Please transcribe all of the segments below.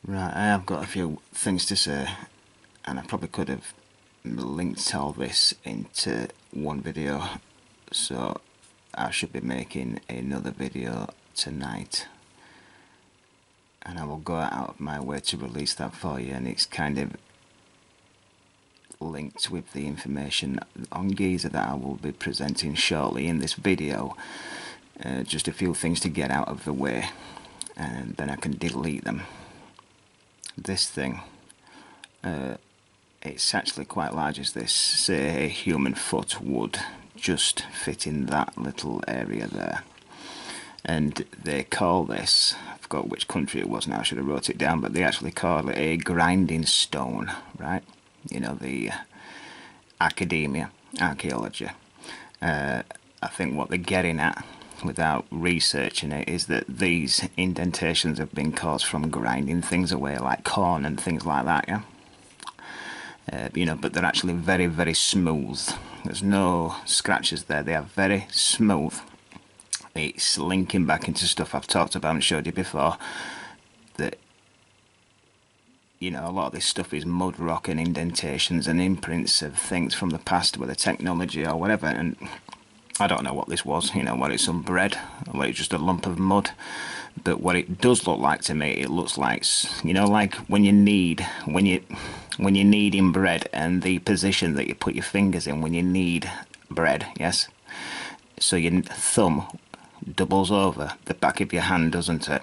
Right, I have got a few things to say, and I probably could have linked all this into one video, so I should be making another video tonight, and I will go out of my way to release that for you, and it's kind of linked with the information on Giza that I will be presenting shortly in this video. Just a few things to get out of the way, and then I can delete them. This thing, it's actually quite large as this. Say a human foot would just fit in that little area there. And they call this, I forgot which country it was now, I should have wrote it down, but they actually call it a grinding stone, right? You know, the academia, archaeology. I think what they're getting at without researching it is that these indentations have been caused from grinding things away like corn and things like that, yeah? But they're actually very, very smooth. There's no scratches there, they are very smooth. It's linking back into stuff I've talked about and showed you before, that a lot of this stuff is mud rock and indentations and imprints of things from the past with the technology or whatever, and I don't know what this was, what it's some bread, or it's just a lump of mud. But what it does look like to me, it looks like, like when you knead in bread, and the position that you put your fingers in when you knead bread, yes? So your thumb doubles over the back of your hand, doesn't it?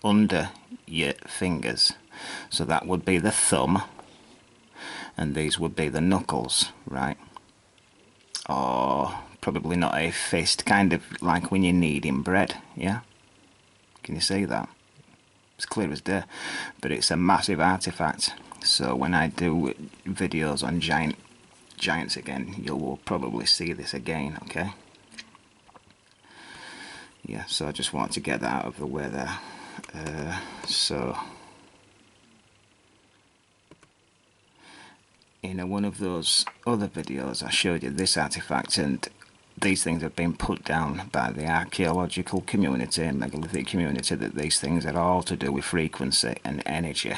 Under your fingers. So that would be the thumb, and these would be the knuckles, right? Or probably not a fist, kind of like when you're kneading bread, yeah? Can you see that? It's clear as day, but it's a massive artifact. So when I do videos on giants again, you will probably see this again, okay? Yeah, so I just want to get that out of the way there. So in one of those other videos I showed you this artifact, and these things have been put down by the archaeological community and megalithic community that these things are all to do with frequency and energy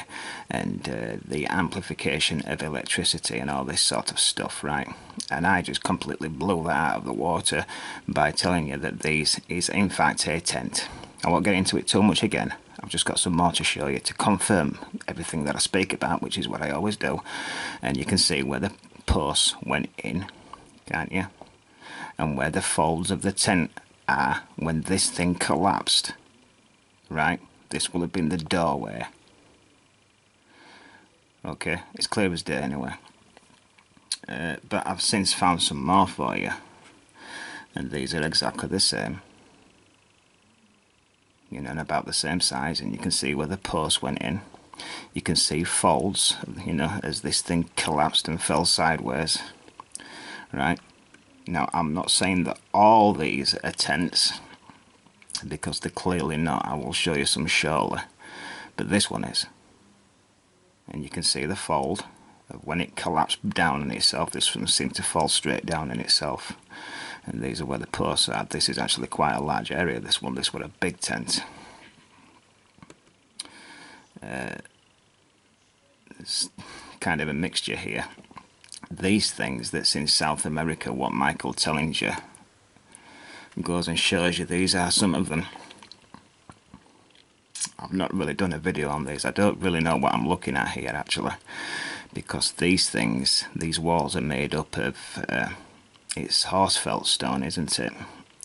and the amplification of electricity and all this sort of stuff, right? And I just completely blew that out of the water by telling you that this is in fact a tent. I won't get into it too much again. I've just got some more to show you to confirm everything that I speak about, which is what I always do. And you can see where the posts went in, can't you? And where the folds of the tent are when this thing collapsed, right? This will have been the doorway. Okay, it's clear as day anyway. But I've since found some more for you, and these are exactly the same. And about the same size, and you can see where the post went in. You can see folds, as this thing collapsed and fell sideways, right? Now, I'm not saying that all these are tents, because they're clearly not. I will show you some shortly, but this one is. And you can see the fold of when it collapsed down on itself. This one seemed to fall straight down in itself. And these are where the posts are. This is actually quite a large area, this one. This was a big tent. There's kind of a mixture here. These things that's in South America, what Michael Tellinger goes and shows you, these are some of them. I've not really done a video on these. I don't really know what I'm looking at here actually, because these things, these walls are made up of it's horsefelt stone, isn't it?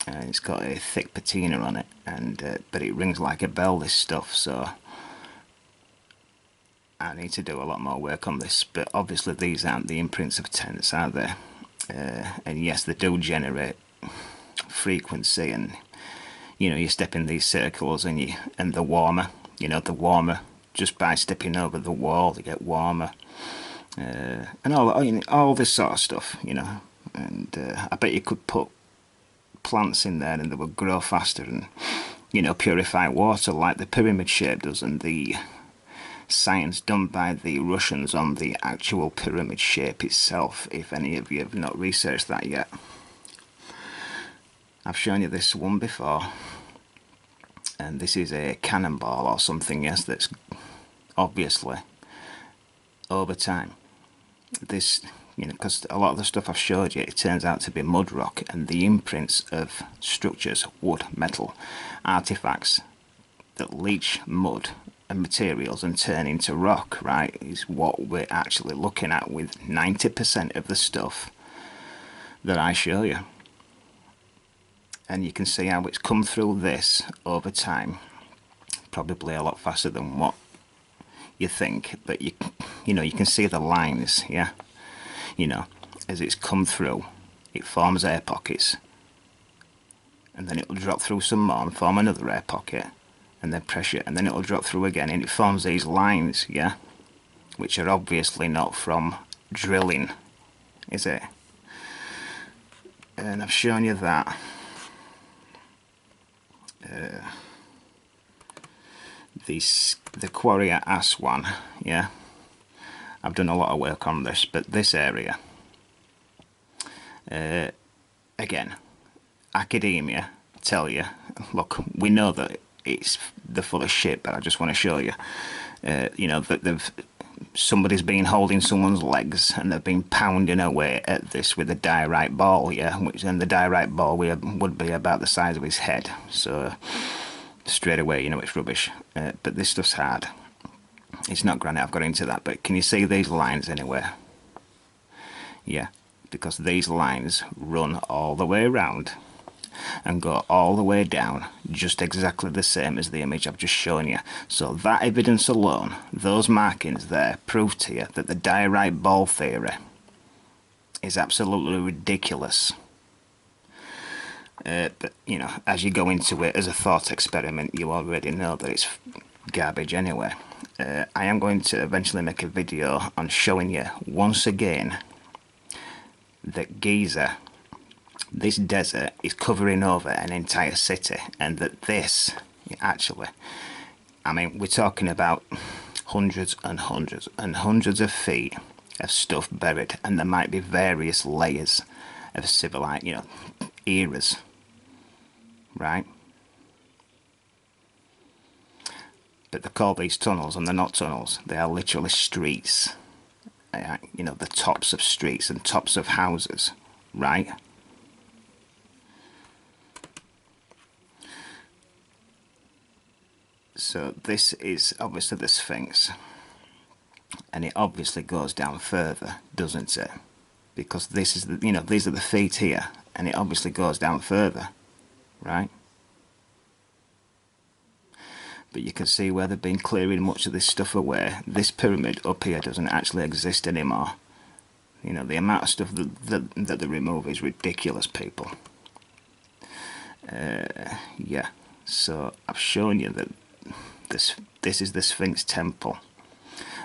It's got a thick patina on it, and but it rings like a bell, this stuff, so I need to do a lot more work on this. But obviously these aren't the imprints of tents, are they? And yes, they do generate frequency, and you step in these circles and the warmer, the warmer, just by stepping over the wall they get warmer, and all this sort of stuff, and I bet you could put plants in there and they would grow faster and purify water like the pyramid shape does, and the science done by the Russians on the actual pyramid shape itself, if any of you have not researched that yet. I've shown you this one before, and this is a cannonball or something, yes, that's obviously over time. This, you know, because a lot of the stuff I've showed you, it turns out to be mud rock, and the imprints of structures, wood, metal, artifacts that leach mud and materials and turn into rock, right, is what we're actually looking at with 90% of the stuff that I show you. And you can see how it's come through this over time, probably a lot faster than what you think, but you know, you can see the lines, yeah, you know, as it's come through, it forms air pockets, and then it'll drop through some more and form another air pocket, and then pressure, and then it'll drop through again, and it forms these lines, yeah, which are obviously not from drilling, is it? And I've shown you that. The quarry at Aswan, yeah, I've done a lot of work on this, but this area, again, academia tell you, look, we know that they're full of shit, but I just want to show you, you know, that somebody's been holding someone's legs and they've been pounding away at this with a diorite ball, yeah, and the diorite ball would be about the size of his head, so straight away you know it's rubbish. But this stuff's hard. It's not granite, I've got into that, but can you see these lines anywhere? Yeah, because these lines run all the way around and go all the way down, just exactly the same as the image I've just shown you. So that evidence alone, those markings there, prove to you that the diorite ball theory is absolutely ridiculous. But you know, as you go into it as a thought experiment, you already know that it's garbage anyway. I am going to eventually make a video on showing you once again that Giza, this desert, is covering over an entire city, and that this actually, I mean, we're talking about hundreds and hundreds and hundreds of feet of stuff buried, and there might be various layers of civilized, you know, eras, right? But they call these tunnels, and they're not tunnels, they are literally streets, you know, the tops of streets and tops of houses, right? So this is obviously the Sphinx, and it obviously goes down further, doesn't it? Because this is the, you know, these are the feet here, and it obviously goes down further, right? But you can see where they've been clearing much of this stuff away. This pyramid up here doesn't actually exist anymore. You know, the amount of stuff that they remove is ridiculous, people. Yeah, so I've shown you that this is the Sphinx temple,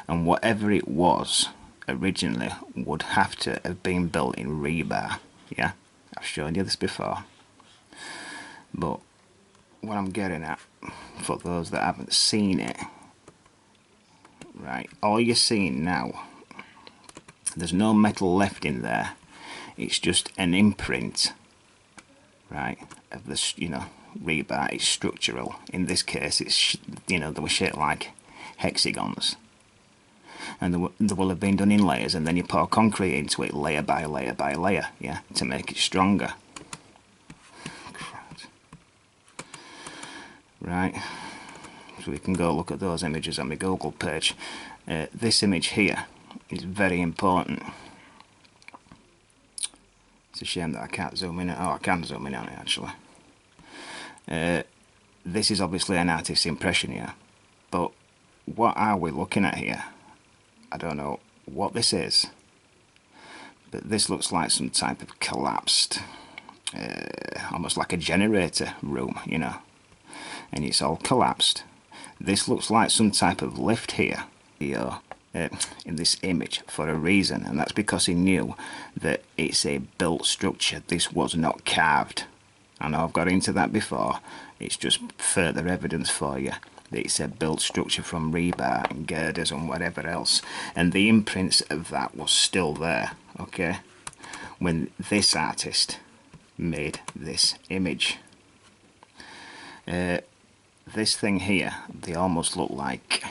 and whatever it was originally would have to have been built in rebar. Yeah, I've shown you this before, but what I'm getting at, for those that haven't seen it, right, all you're seeing now, there's no metal left in there, it's just an imprint, right, of this, you know, rebar. Is structural. In this case, it's, you know, they were shaped like hexagons, and they will have been done in layers, and then you pour concrete into it layer by layer by layer, yeah, to make it stronger. Right, so we can go look at those images on my Google page. This image here is very important. It's a shame that I can't zoom in. Oh, I can zoom in on it actually. This is obviously an artist's impression here, but what are we looking at here? I don't know what this is, but this looks like some type of collapsed, almost like a generator room, you know, and it's all collapsed. This looks like some type of lift here, in this image, for a reason, and that's because he knew that it's a built structure. This was not carved. I know I've got into that before, it's just further evidence for you that it's a built structure from rebar and girders and whatever else, and the imprints of that was still there, okay, when this artist made this image. this thing here, they almost look like,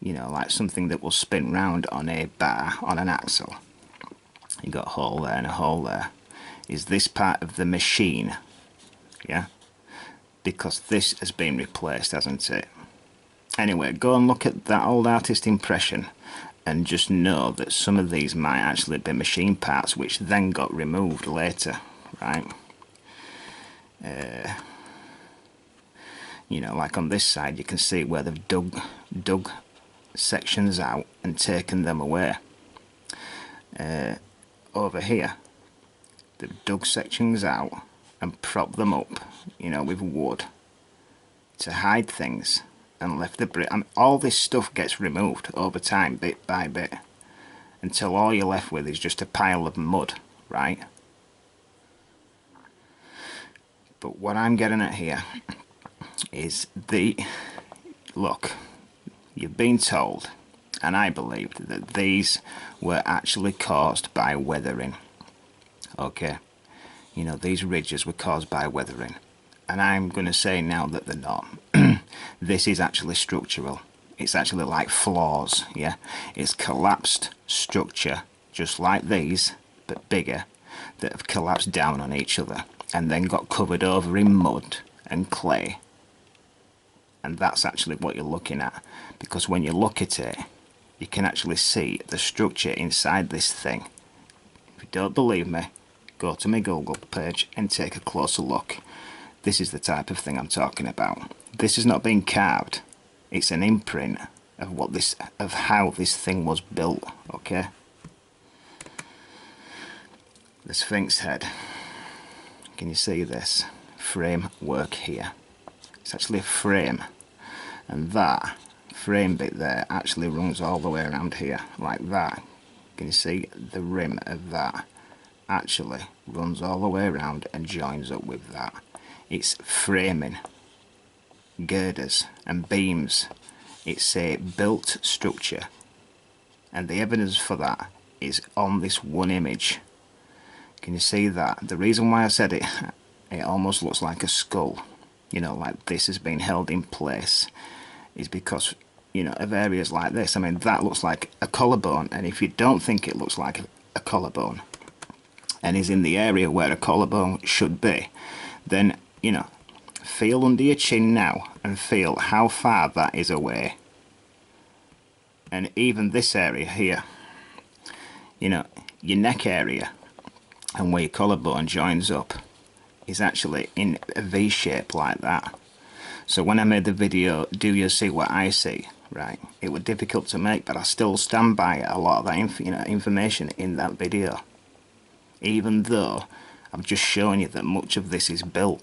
you know, like something that will spin round on a bar, on an axle. You got a hole there and a hole there. Is this part of the machine? Yeah? Because this has been replaced, hasn't it? Anyway, go and look at that old artist impression and just know that some of these might actually be machine parts which then got removed later, right? You know, like on this side you can see where they've dug sections out and taken them away. Over here they've dug sections out and propped them up, you know, with wood to hide things, and left the brick. I mean, all this stuff gets removed over time, bit by bit, until all you're left with is just a pile of mud, right? But what I'm getting at here is look, you've been told, and I believed, that these were actually caused by weathering. Okay, you know, these ridges were caused by weathering, and I'm going to say now that they're not. This is actually structural. It's actually like floors, yeah? It's collapsed structure, just like these, but bigger, that have collapsed down on each other and then got covered over in mud and clay. And that's actually what you're looking at, because when you look at it, you can actually see the structure inside this thing. If you don't believe me, go to my Google page and take a closer look. This is the type of thing I'm talking about. This is not being carved. It's an imprint of how this thing was built, okay? The Sphinx head. Can you see this framework here? It's actually a frame, and that frame bit there actually runs all the way around here, like that. Can you see the rim of that actually runs all the way around and joins up with that? It's framing, girders and beams. It's a built structure, and the evidence for that is on this one image. Can you see that? The reason why I said it almost looks like a skull, you know, like this has been held in place, is because, you know, of areas like this. I mean, that looks like a collarbone, and if you don't think it looks like a collarbone and is in the area where a collarbone should be, then, you know, feel under your chin now and feel how far that is away. And even this area here, you know, your neck area and where your collarbone joins up is actually in a V shape like that. So when I made the video, do you see what I see? Right, it was difficult to make, but I still stand by a lot of that information in that video, even though I've just shown you that much of this is built.